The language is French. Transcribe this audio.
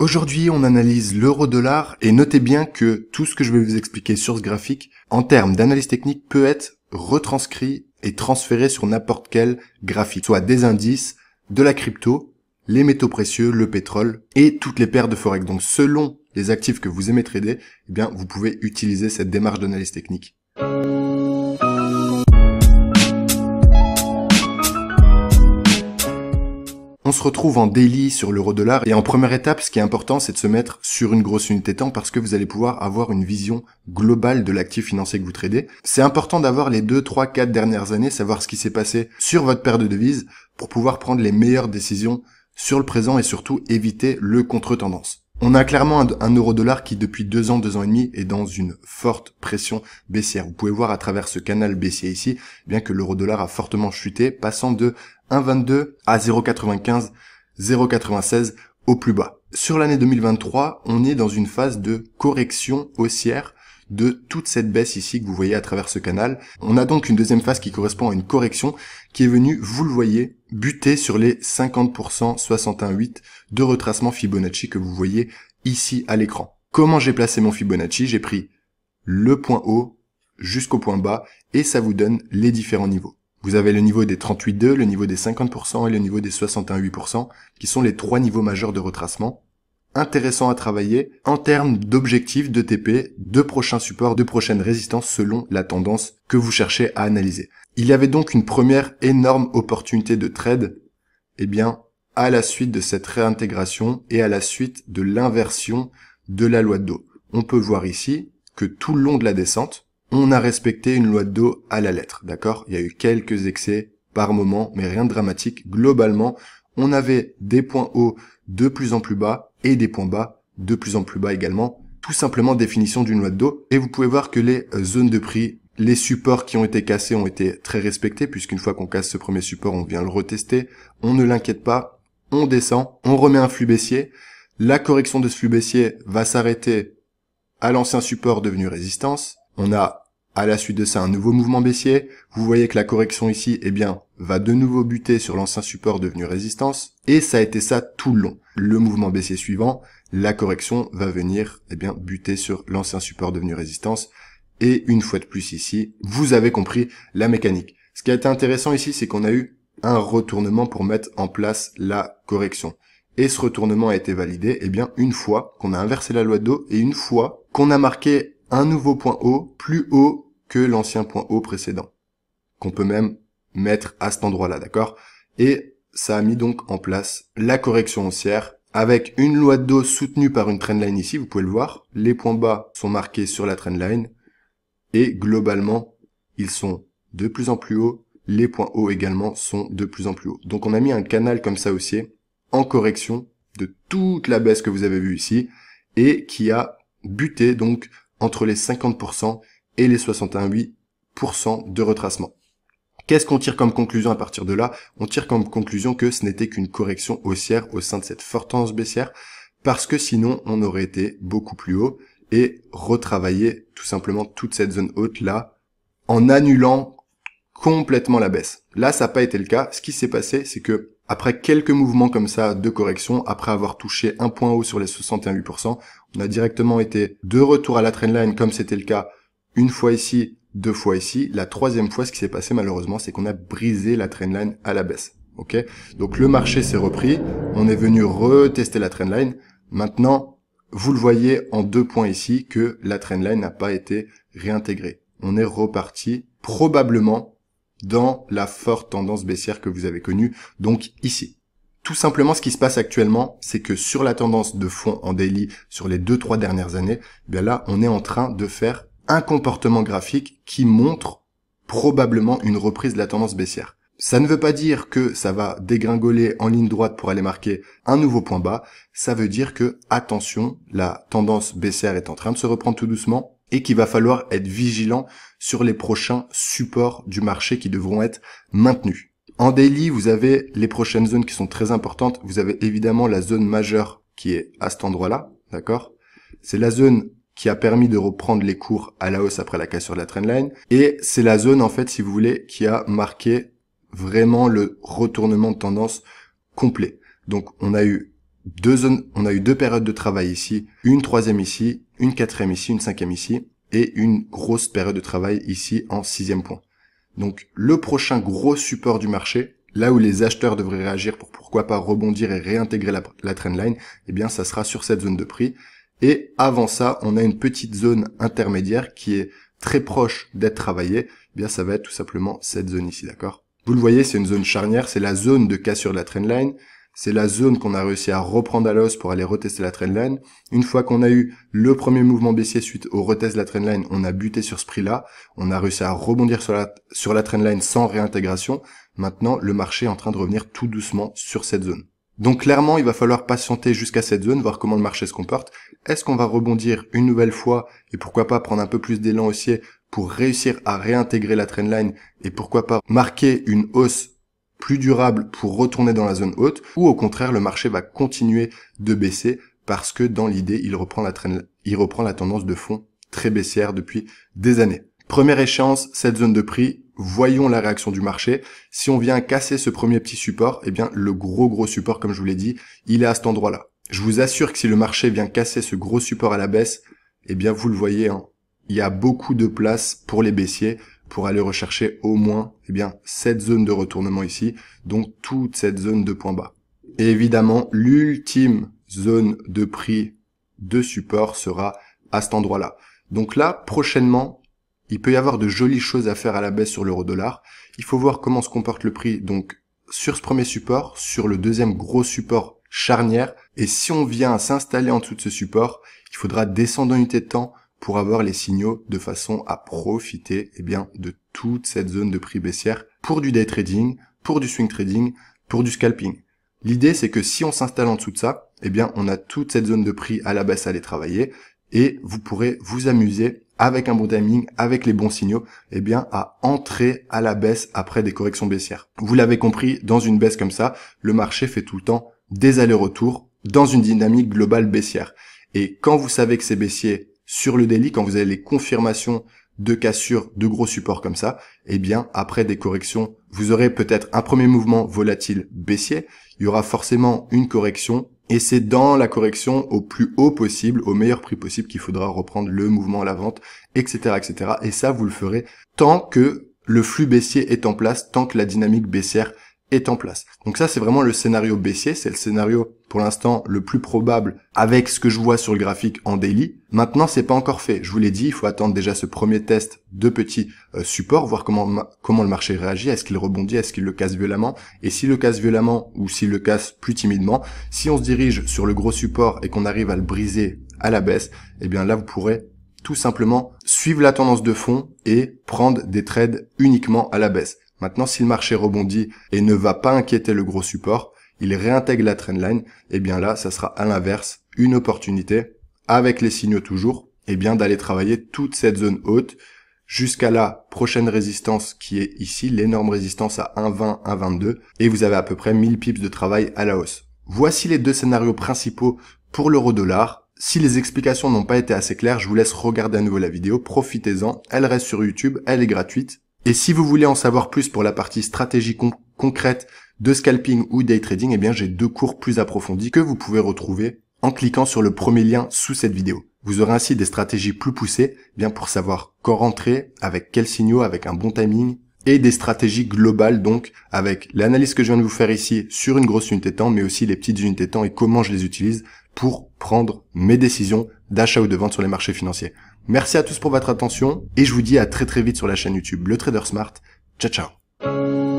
Aujourd'hui, on analyse l'euro-dollar et notez bien que tout ce que je vais vous expliquer sur ce graphique, en termes d'analyse technique, peut être retranscrit et transféré sur n'importe quel graphique, soit des indices, de la crypto, les métaux précieux, le pétrole et toutes les paires de forex. Donc selon les actifs que vous aimez trader, eh bien, vous pouvez utiliser cette démarche d'analyse technique. On se retrouve en daily sur l'euro-dollar et en première étape, ce qui est important, c'est de se mettre sur une grosse unité temps parce que vous allez pouvoir avoir une vision globale de l'actif financier que vous tradez. C'est important d'avoir les 2, 3, 4 dernières années, savoir ce qui s'est passé sur votre paire de devises pour pouvoir prendre les meilleures décisions sur le présent et surtout éviter le contre-tendance. On a clairement un euro-dollar qui depuis 2 ans et demi est dans une forte pression baissière. Vous pouvez voir à travers ce canal baissier ici, bien que l'euro-dollar a fortement chuté, passant de 1,22 à 0,95, 0,96 au plus bas. Sur l'année 2023, on est dans une phase de correction haussière de toute cette baisse ici que vous voyez à travers ce canal. On a donc une deuxième phase qui correspond à une correction qui est venue, vous le voyez, buter sur les 50% 61,8 de retracement Fibonacci que vous voyez ici à l'écran. Comment j'ai placé mon Fibonacci? J'ai pris le point haut jusqu'au point bas et ça vous donne les différents niveaux. Vous avez le niveau des 38,2, le niveau des 50% et le niveau des 61,8% qui sont les 3 niveaux majeurs de retracement. Intéressant à travailler en termes d'objectifs, de TP, de prochains supports, de prochaines résistances selon la tendance que vous cherchez à analyser. Il y avait donc une première énorme opportunité de trade, eh bien, à la suite de cette réintégration et à la suite de l'inversion de la loi de Dow. On peut voir ici que tout le long de la descente, on a respecté une loi de Dow à la lettre, d'accord? Il y a eu quelques excès par moment, mais rien de dramatique. Globalement, on avait des points hauts de plus en plus bas et des points bas de plus en plus bas également. Tout simplement définition d'une loi de Dow. Et vous pouvez voir que les zones de prix, les supports qui ont été cassés ont été très respectés, puisqu'une fois qu'on casse ce premier support, on vient le retester. On ne l'inquiète pas, on descend, on remet un flux baissier. La correction de ce flux baissier va s'arrêter à l'ancien support devenu résistance. On a à la suite de ça un nouveau mouvement baissier. Vous voyez que la correction ici, eh bien, va de nouveau buter sur l'ancien support devenu résistance. Et ça a été ça tout le long. Le mouvement baissier suivant, la correction va venir, eh bien, buter sur l'ancien support devenu résistance. Et une fois de plus ici, vous avez compris la mécanique. Ce qui a été intéressant ici, c'est qu'on a eu un retournement pour mettre en place la correction. Et ce retournement a été validé, eh bien, une fois qu'on a inversé la loi de Dow et une fois qu'on a marqué un nouveau point haut, plus haut que l'ancien point haut précédent, qu'on peut même mettre à cet endroit-là, d'accord? Et ça a mis donc en place la correction haussière avec une loi de Dow soutenue par une trendline ici, vous pouvez le voir. Les points bas sont marqués sur la trendline et globalement, ils sont de plus en plus hauts. Les points hauts également sont de plus en plus hauts. Donc on a mis un canal comme ça haussier en correction de toute la baisse que vous avez vue ici et qui a buté donc entre les 50% et les 61,8% de retracement. Qu'est-ce qu'on tire comme conclusion à partir de là? On tire comme conclusion que ce n'était qu'une correction haussière au sein de cette forte tendance baissière, parce que sinon on aurait été beaucoup plus haut et retravaillé tout simplement toute cette zone haute là en annulant complètement la baisse. Là, ça n'a pas été le cas. Ce qui s'est passé, c'est que après quelques mouvements comme ça de correction, après avoir touché un point haut sur les 61,8%, on a directement été de retour à la trendline comme c'était le cas une fois ici, 2 fois ici. La troisième fois, ce qui s'est passé malheureusement, c'est qu'on a brisé la trendline à la baisse. Ok? Donc le marché s'est repris, on est venu retester la trendline. Maintenant, vous le voyez en 2 points ici que la trendline n'a pas été réintégrée. On est reparti probablement dans la forte tendance baissière que vous avez connue, donc ici. Tout simplement, ce qui se passe actuellement, c'est que sur la tendance de fond en daily sur les 2-3 dernières années, bien là, on est en train de faire un comportement graphique qui montre probablement une reprise de la tendance baissière. Ça ne veut pas dire que ça va dégringoler en ligne droite pour aller marquer un nouveau point bas. Ça veut dire que, attention, la tendance baissière est en train de se reprendre tout doucement et qu'il va falloir être vigilant sur les prochains supports du marché qui devront être maintenus. En daily, vous avez les prochaines zones qui sont très importantes. Vous avez évidemment la zone majeure qui est à cet endroit-là, d'accord? C'est la zone qui a permis de reprendre les cours à la hausse après la cassure de la trendline. Et c'est la zone, en fait, si vous voulez, qui a marqué vraiment le retournement de tendance complet. Donc, on a eu deux zones, on a eu deux périodes de travail ici, une troisième ici, une quatrième ici, une cinquième ici, et une grosse période de travail ici en sixième point. Donc le prochain gros support du marché, là où les acheteurs devraient réagir pour pourquoi pas rebondir et réintégrer la trendline, eh bien ça sera sur cette zone de prix. Et avant ça, on a une petite zone intermédiaire qui est très proche d'être travaillée. Eh bien ça va être tout simplement cette zone ici, d'accord? Vous le voyez, c'est une zone charnière, c'est la zone de cassure de la trendline. C'est la zone qu'on a réussi à reprendre à la hausse pour aller retester la trendline. Une fois qu'on a eu le premier mouvement baissier suite au retest de la trendline, on a buté sur ce prix-là. On a réussi à rebondir sur la trendline sans réintégration. Maintenant, le marché est en train de revenir tout doucement sur cette zone. Donc clairement, il va falloir patienter jusqu'à cette zone, voir comment le marché se comporte. Est-ce qu'on va rebondir une nouvelle fois et pourquoi pas prendre un peu plus d'élan haussier pour réussir à réintégrer la trendline et pourquoi pas marquer une hausse plus durable pour retourner dans la zone haute, ou au contraire le marché va continuer de baisser parce que dans l'idée il reprend la tendance de fond très baissière depuis des années. Première échéance, cette zone de prix, voyons la réaction du marché. Si on vient casser ce premier petit support, eh bien le gros support, comme je vous l'ai dit, il est à cet endroit-là. Je vous assure que si le marché vient casser ce gros support à la baisse, eh bien vous le voyez, hein, il y a beaucoup de place pour les baissiers pour aller rechercher au moins cette zone de retournement ici, donc toute cette zone de point bas. Et évidemment, l'ultime zone de prix de support sera à cet endroit-là. Donc là, prochainement, il peut y avoir de jolies choses à faire à la baisse sur l'euro-dollar. Il faut voir comment se comporte le prix donc sur ce premier support, sur le deuxième gros support charnière. Et si on vient s'installer en dessous de ce support, il faudra descendre en unité de temps pour avoir les signaux de façon à profiter de toute cette zone de prix baissière pour du day trading, pour du swing trading, pour du scalping. L'idée c'est que si on s'installe en dessous de ça, on a toute cette zone de prix à la baisse à aller travailler et vous pourrez vous amuser avec un bon timing, avec les bons signaux, à entrer à la baisse après des corrections baissières. Vous l'avez compris, dans une baisse comme ça, le marché fait tout le temps des allers-retours dans une dynamique globale baissière. Et quand vous savez que c'est baissier sur le daily, quand vous avez les confirmations de cassure de gros supports comme ça, après des corrections, vous aurez peut-être un premier mouvement volatile baissier, il y aura forcément une correction, et c'est dans la correction au plus haut possible, au meilleur prix possible, qu'il faudra reprendre le mouvement à la vente, etc., etc. Et ça, vous le ferez tant que le flux baissier est en place, tant que la dynamique baissière est en place. Donc ça, c'est vraiment le scénario baissier, c'est le scénario pour l'instant le plus probable avec ce que je vois sur le graphique en daily. Maintenant, c'est pas encore fait. Je vous l'ai dit, il faut attendre déjà ce premier test de petit support, voir comment le marché réagit, est-ce qu'il rebondit, est-ce qu'il le casse violemment, et s'il le casse violemment ou s'il le casse plus timidement, si on se dirige sur le gros support et qu'on arrive à le briser à la baisse, là vous pourrez tout simplement suivre la tendance de fond et prendre des trades uniquement à la baisse. Maintenant, si le marché rebondit et ne va pas inquiéter le gros support, il réintègre la trendline, là, ça sera à l'inverse une opportunité, avec les signaux toujours, d'aller travailler toute cette zone haute jusqu'à la prochaine résistance qui est ici, l'énorme résistance à 1,20, 1,22, et vous avez à peu près 1000 pips de travail à la hausse. Voici les deux scénarios principaux pour l'euro-dollar. Si les explications n'ont pas été assez claires, je vous laisse regarder à nouveau la vidéo, profitez-en, elle reste sur YouTube, elle est gratuite. Et si vous voulez en savoir plus pour la partie stratégie concrète de scalping ou day trading, j'ai deux cours plus approfondis que vous pouvez retrouver en cliquant sur le premier lien sous cette vidéo. Vous aurez ainsi des stratégies plus poussées, pour savoir quand rentrer, avec quels signaux, avec un bon timing, et des stratégies globales donc, avec l'analyse que je viens de vous faire ici sur une grosse unité de temps, mais aussi les petites unités de temps et comment je les utilise pour prendre mes décisions d'achat ou de vente sur les marchés financiers. Merci à tous pour votre attention et je vous dis à très vite sur la chaîne YouTube Le Trader Smart. Ciao ciao.